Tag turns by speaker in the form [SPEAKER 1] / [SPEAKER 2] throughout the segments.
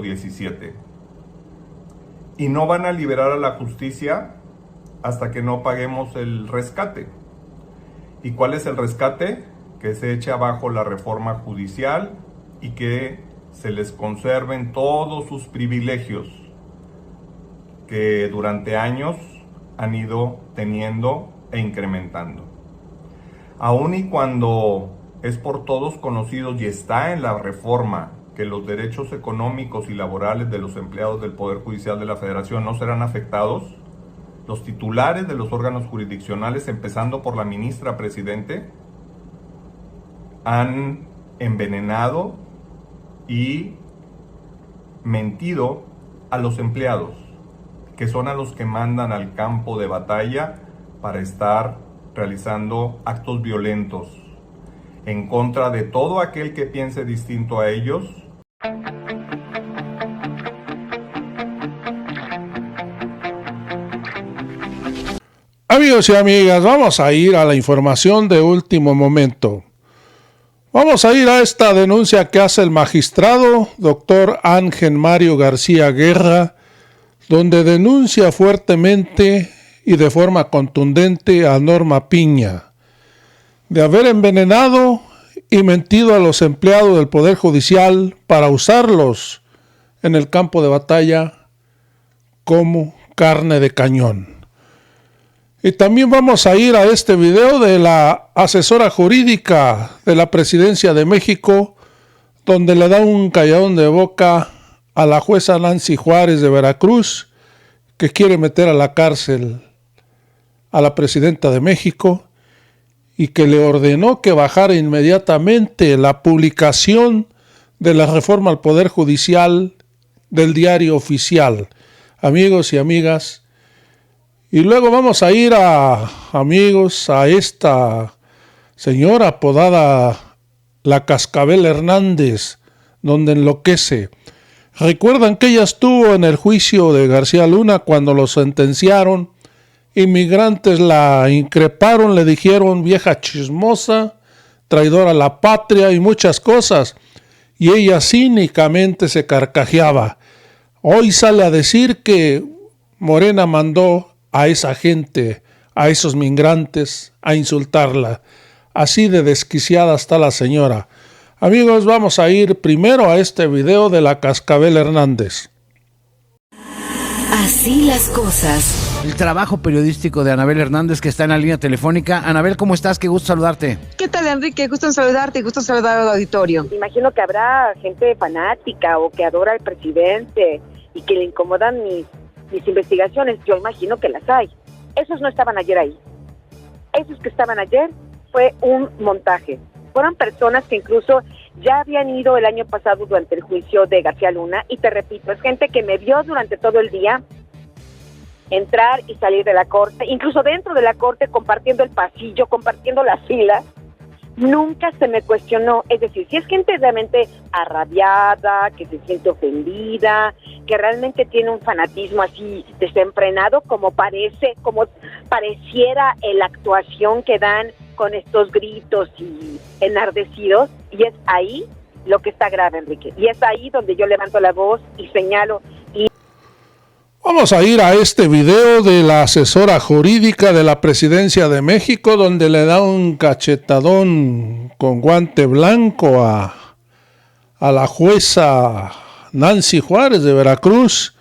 [SPEAKER 1] 17. Y no van a liberar a la justicia hasta que no paguemos el rescate. ¿Y cuál es el rescate? Que se eche abajo la reforma judicial y que se les conserven todos sus privilegios que durante años han ido teniendo e incrementando. Aun y cuando es por todos conocidos y está en la reforma que los derechos económicos y laborales de los empleados del Poder Judicial de la Federación no serán afectados, los titulares de los órganos jurisdiccionales, empezando por la ministra presidente, han envenenado y mentido a los empleados, que son a los que mandan al campo de batalla para estar realizando actos violentos en contra de todo aquel que piense distinto a ellos.
[SPEAKER 2] Amigos y amigas, vamos a ir a la información de último momento. Vamos a ir a esta denuncia que hace el magistrado doctor Ángel Mario García Guerra, donde denuncia fuertemente y de forma contundente a Norma Piña de haber envenenado y mentido a los empleados del Poder Judicial para usarlos en el campo de batalla como carne de cañón. Y también vamos a ir a este video de la asesora jurídica de la Presidencia de México, donde le da un calladón de boca a la jueza Nancy Juárez de Veracruz, que quiere meter a la cárcel a la Presidenta de México y que le ordenó que bajara inmediatamente la publicación de la reforma al Poder Judicial del Diario Oficial. Amigos y amigas, y luego vamos a ir amigos, a esta señora apodada la Cascabel Hernández, donde enloquece. ¿Recuerdan que ella estuvo en el juicio de García Luna cuando lo sentenciaron? Inmigrantes la increparon, le dijeron vieja chismosa, traidora a la patria y muchas cosas. Y ella cínicamente se carcajeaba. Hoy sale a decir que Morena mandó a esa gente, a esos migrantes, a insultarla. Así de desquiciada está la señora. Amigos, vamos a ir primero a este video de la Cascabel Hernández.
[SPEAKER 3] Así las cosas.
[SPEAKER 4] El trabajo periodístico de Anabel Hernández, que está en la línea telefónica. Anabel, ¿cómo estás? Qué gusto saludarte.
[SPEAKER 5] ¿Qué tal, Enrique? Gusto en saludarte y gusto en saludar al auditorio.
[SPEAKER 6] Imagino que habrá gente fanática o que adora al presidente y que le incomodan mis investigaciones. Yo imagino que las hay. Esos no estaban ayer ahí. Esos que estaban ayer fue un montaje. Fueron personas que incluso ya habían ido el año pasado durante el juicio de García Luna, y te repito, es gente que me vio durante todo el día entrar y salir de la corte, incluso dentro de la corte, compartiendo el pasillo, compartiendo las filas. Nunca se me cuestionó. Es decir, si es gente realmente arrabiada, que se siente ofendida, que realmente tiene un fanatismo así desenfrenado, como pareciera la actuación que dan con estos gritos y enardecidos, y es ahí lo que está grave, Enrique, y es ahí donde yo levanto la voz y señalo.
[SPEAKER 2] Vamos a ir a este video de la asesora jurídica de la Presidencia de México, donde le da un cachetadón con guante blanco a la jueza Nancy Juárez de Veracruz,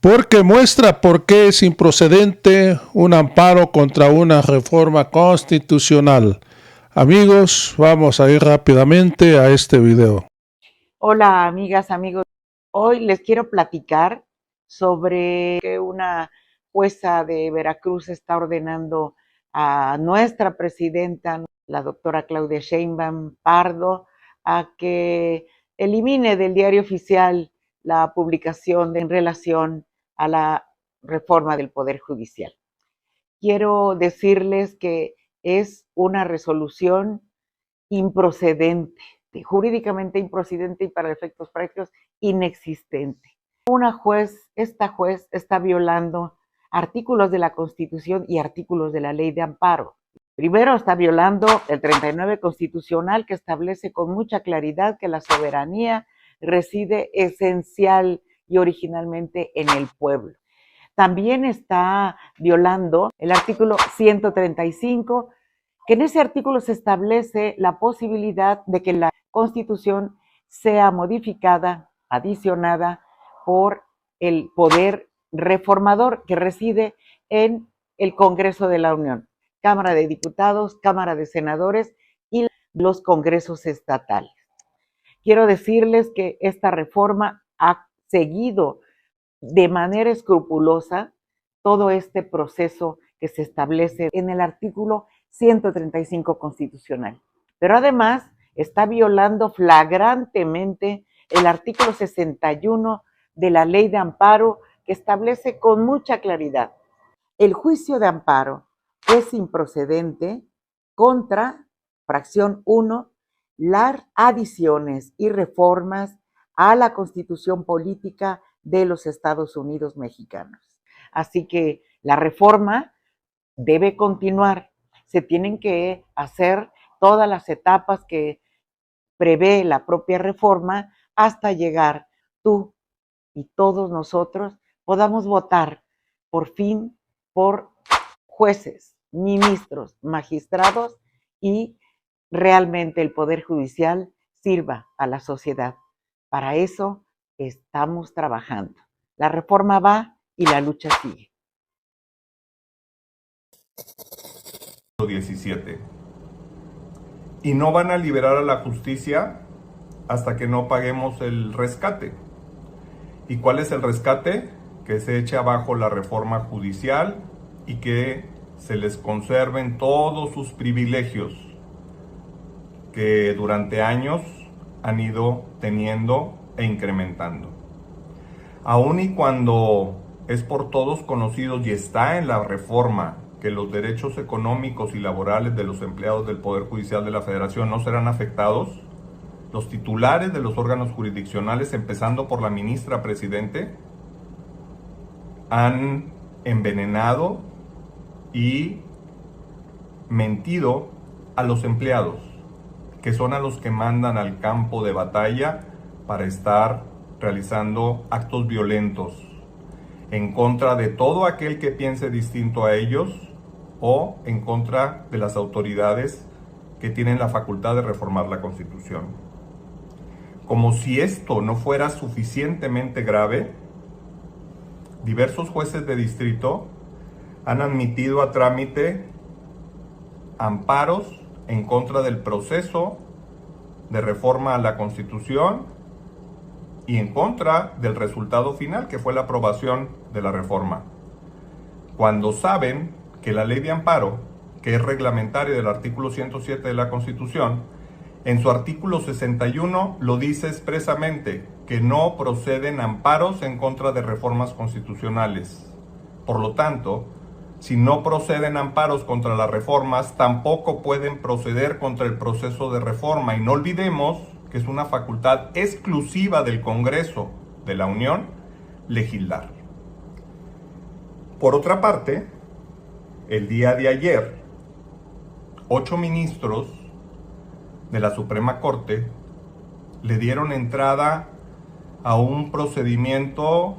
[SPEAKER 2] porque muestra por qué es improcedente un amparo contra una reforma constitucional. Amigos, vamos a ir rápidamente a este video.
[SPEAKER 7] Hola, amigas, amigos. Hoy les quiero platicar sobre que una jueza de Veracruz está ordenando a nuestra presidenta, la doctora Claudia Sheinbaum Pardo, a que elimine del Diario Oficial la publicación en relación a la reforma del Poder Judicial. Quiero decirles que es una resolución improcedente, jurídicamente improcedente y para efectos prácticos inexistente. Esta juez está violando artículos de la Constitución y artículos de la Ley de Amparo. Primero, está violando el 39 constitucional, que establece con mucha claridad que la soberanía reside esencial y originalmente en el pueblo. También está violando el artículo 135, que en ese artículo se establece la posibilidad de que la Constitución sea modificada, adicionada por el poder reformador que reside en el Congreso de la Unión, Cámara de Diputados, Cámara de Senadores y los congresos estatales. Quiero decirles que esta reforma ha seguido de manera escrupulosa todo este proceso que se establece en el artículo 135 constitucional. Pero además está violando flagrantemente el artículo 61 de la Ley de Amparo, que establece con mucha claridad: el juicio de amparo es improcedente contra, fracción 1, las adiciones y reformas a la Constitución Política de los Estados Unidos mexicanos. Así que la reforma debe continuar. Se tienen que hacer todas las etapas que prevé la propia reforma hasta llegar tú y todos nosotros podamos votar por fin por jueces, ministros, magistrados y realmente el Poder Judicial sirva a la sociedad. Para eso estamos trabajando. La reforma va y la lucha sigue.
[SPEAKER 1] 17. Y no van a liberar a la justicia hasta que no paguemos el rescate. ¿Y cuál es el rescate? Que se eche abajo la reforma judicial y que se les conserven todos sus privilegios que durante años han ido teniendo e incrementando. Aun y cuando es por todos conocidos y está en la reforma que los derechos económicos y laborales de los empleados del Poder Judicial de la Federación no serán afectados, los titulares de los órganos jurisdiccionales, empezando por la ministra presidente, han envenenado y mentido a los empleados, que son a los que mandan al campo de batalla para estar realizando actos violentos en contra de todo aquel que piense distinto a ellos o en contra de las autoridades que tienen la facultad de reformar la Constitución. Como si esto no fuera suficientemente grave, diversos jueces de distrito han admitido a trámite amparos en contra del proceso de reforma a la Constitución y en contra del resultado final, que fue la aprobación de la reforma, cuando saben que la ley de amparo, que es reglamentaria del artículo 107 de la Constitución, en su artículo 61 lo dice expresamente, que no proceden amparos en contra de reformas constitucionales. Por lo tanto, si no proceden amparos contra las reformas, tampoco pueden proceder contra el proceso de reforma. Y no olvidemos que es una facultad exclusiva del Congreso de la Unión legislar. Por otra parte, el día de ayer, 8 ministros de la Suprema Corte le dieron entrada a un procedimiento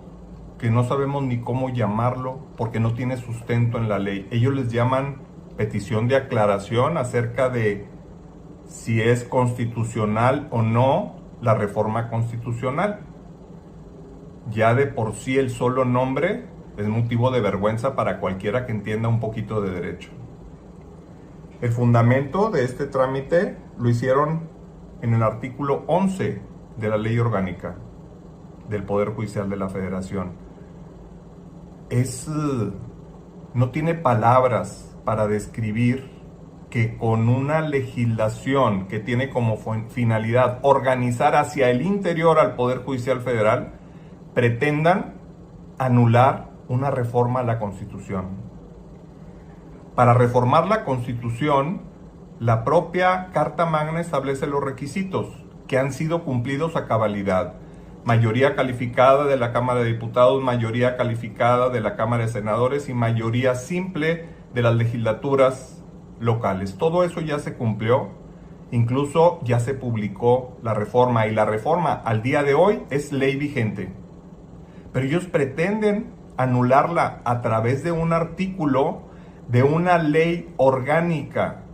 [SPEAKER 1] que no sabemos ni cómo llamarlo porque no tiene sustento en la ley. Ellos les llaman petición de aclaración acerca de si es constitucional o no la reforma constitucional. Ya de por sí el solo nombre es motivo de vergüenza para cualquiera que entienda un poquito de derecho. El fundamento de este trámite lo hicieron en el artículo 11 de la Ley Orgánica del Poder Judicial de la Federación. No tiene palabras para describir que con una legislación que tiene como finalidad organizar hacia el interior al Poder Judicial Federal, pretendan anular una reforma a la Constitución. Para reformar la Constitución, la propia Carta Magna establece los requisitos que han sido cumplidos a cabalidad. Mayoría calificada de la Cámara de Diputados, mayoría calificada de la Cámara de Senadores y mayoría simple de las legislaturas locales. Todo eso ya se cumplió Incluso ya se publicó la reforma y la reforma al día de hoy es ley vigente. Pero ellos pretenden anularla a través de un artículo de una ley orgánica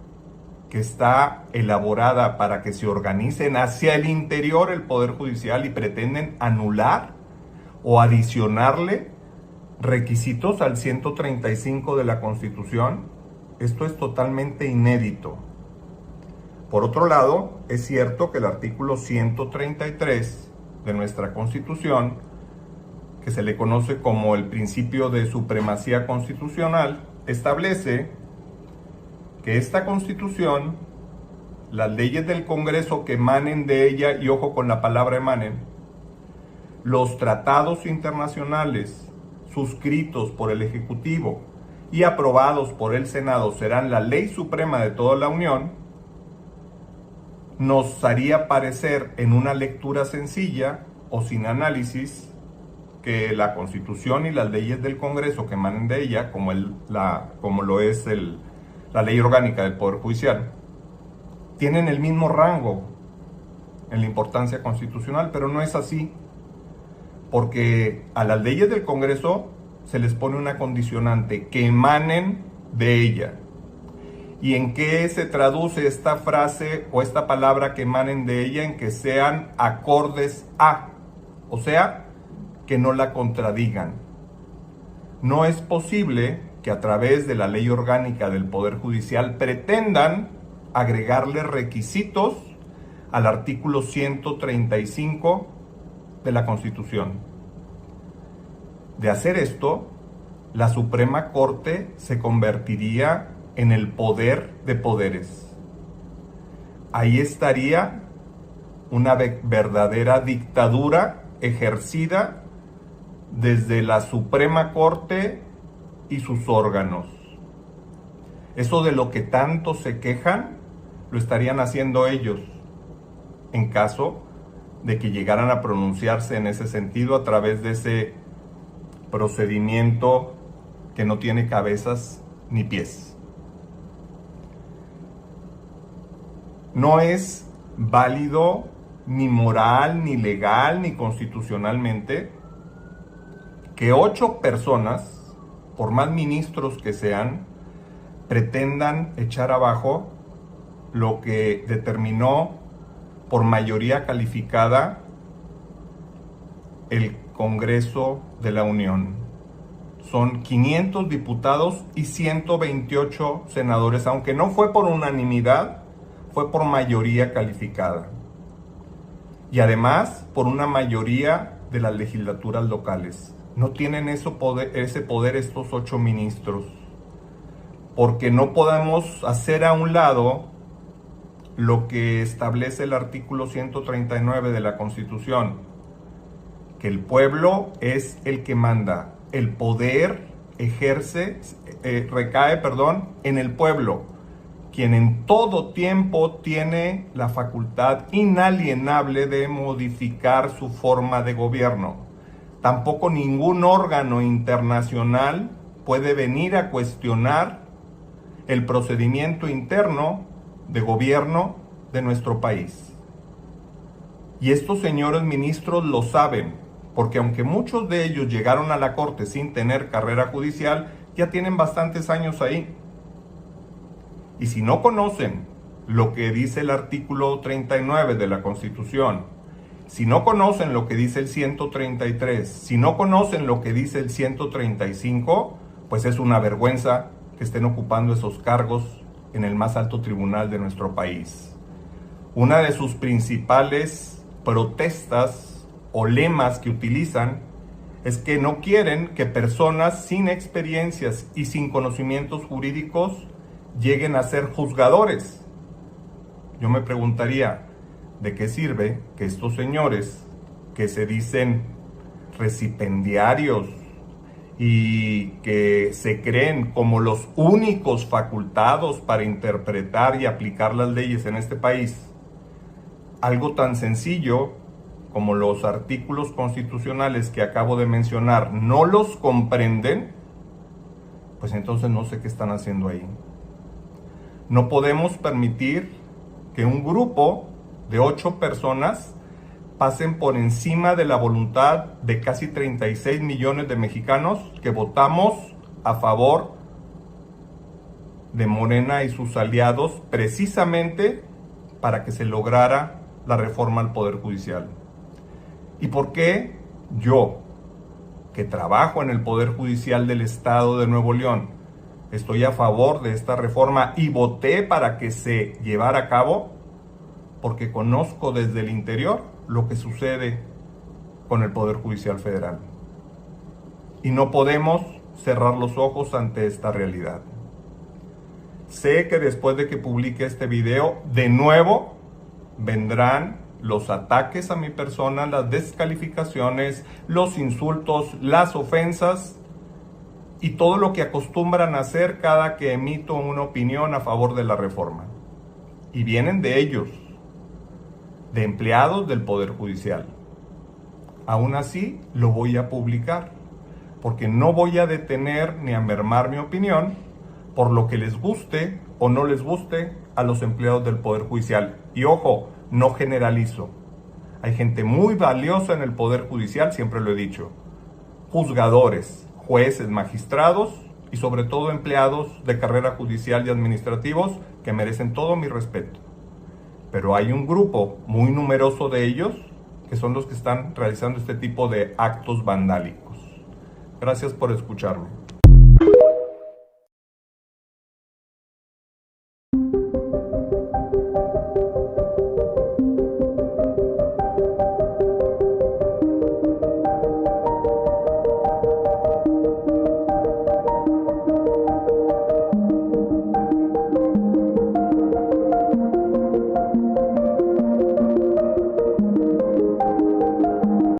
[SPEAKER 1] que está elaborada para que se organicen hacia el interior el Poder Judicial y pretenden anular o adicionarle requisitos al 135 de la Constitución. Esto es totalmente inédito. Por otro lado, es cierto que el artículo 133 de nuestra Constitución, que se le conoce como el principio de supremacía constitucional, establece que esta Constitución, las leyes del Congreso que emanen de ella, y ojo con la palabra emanen, los tratados internacionales suscritos por el Ejecutivo y aprobados por el Senado serán la ley suprema de toda la Unión, nos haría parecer en una lectura sencilla o sin análisis que la Constitución y las leyes del Congreso que emanen de ella, como lo es la ley orgánica del Poder Judicial, tienen el mismo rango en la importancia constitucional, pero no es así, porque a las leyes del Congreso se les pone una condicionante, que emanen de ella. ¿Y en qué se traduce esta frase o esta palabra que emanen de ella? En que sean acordes a, o sea, que no la contradigan. No es posible que a través de la ley orgánica del Poder Judicial pretendan agregarle requisitos al artículo 135 de la Constitución. De hacer esto, la Suprema Corte se convertiría en el poder de poderes. Ahí estaría una verdadera dictadura ejercida desde la Suprema Corte y sus órganos. Eso de lo que tanto se quejan, lo estarían haciendo ellos, en caso de que llegaran a pronunciarse en ese sentido a través de ese procedimiento que no tiene cabezas ni pies. No es válido ni moral, ni legal, ni constitucionalmente que 8 personas, por más ministros que sean, pretendan echar abajo lo que determinó por mayoría calificada el Congreso de la Unión. Son 500 diputados y 128 senadores, aunque no fue por unanimidad, fue por mayoría calificada. Y además por una mayoría de las legislaturas locales. No tienen ese poder estos 8 ministros, porque no podemos hacer a un lado lo que establece el artículo 139 de la Constitución, que el pueblo es el que manda. El poder recae en el pueblo, quien en todo tiempo tiene la facultad inalienable de modificar su forma de gobierno. Tampoco ningún órgano internacional puede venir a cuestionar el procedimiento interno de gobierno de nuestro país. Y estos señores ministros lo saben, porque aunque muchos de ellos llegaron a la Corte sin tener carrera judicial, ya tienen bastantes años ahí. Y si no conocen lo que dice el artículo 39 de la Constitución, si no conocen lo que dice el 133, si no conocen lo que dice el 135, pues es una vergüenza que estén ocupando esos cargos en el más alto tribunal de nuestro país. Una de sus principales protestas o lemas que utilizan es que no quieren que personas sin experiencias y sin conocimientos jurídicos lleguen a ser juzgadores. Yo me preguntaría, ¿de qué sirve que estos señores que se dicen recipendiarios y que se creen como los únicos facultados para interpretar y aplicar las leyes en este país, algo tan sencillo como los artículos constitucionales que acabo de mencionar no los comprenden? Pues entonces no sé qué están haciendo ahí. No podemos permitir que un grupo de 8 personas pasen por encima de la voluntad de casi 36 millones de mexicanos que votamos a favor de Morena y sus aliados precisamente para que se lograra la reforma al Poder Judicial. ¿Y por qué yo, que trabajo en el Poder Judicial del Estado de Nuevo León, estoy a favor de esta reforma y voté para que se llevara a cabo? Porque conozco desde el interior lo que sucede con el Poder Judicial Federal. Y no podemos cerrar los ojos ante esta realidad. Sé que después de que publique este video, de nuevo vendrán los ataques a mi persona, las descalificaciones, los insultos, las ofensas y todo lo que acostumbran a hacer cada que emito una opinión a favor de la reforma. Y vienen de ellos, de empleados del Poder Judicial. Aún así, lo voy a publicar, porque no voy a detener ni a mermar mi opinión por lo que les guste o no les guste a los empleados del Poder Judicial. Y ojo, no generalizo. Hay gente muy valiosa en el Poder Judicial, siempre lo he dicho. Juzgadores, jueces, magistrados y sobre todo empleados de carrera judicial y administrativos que merecen todo mi respeto. Pero hay un grupo muy numeroso de ellos que son los que están realizando este tipo de actos vandálicos. Gracias por escucharme.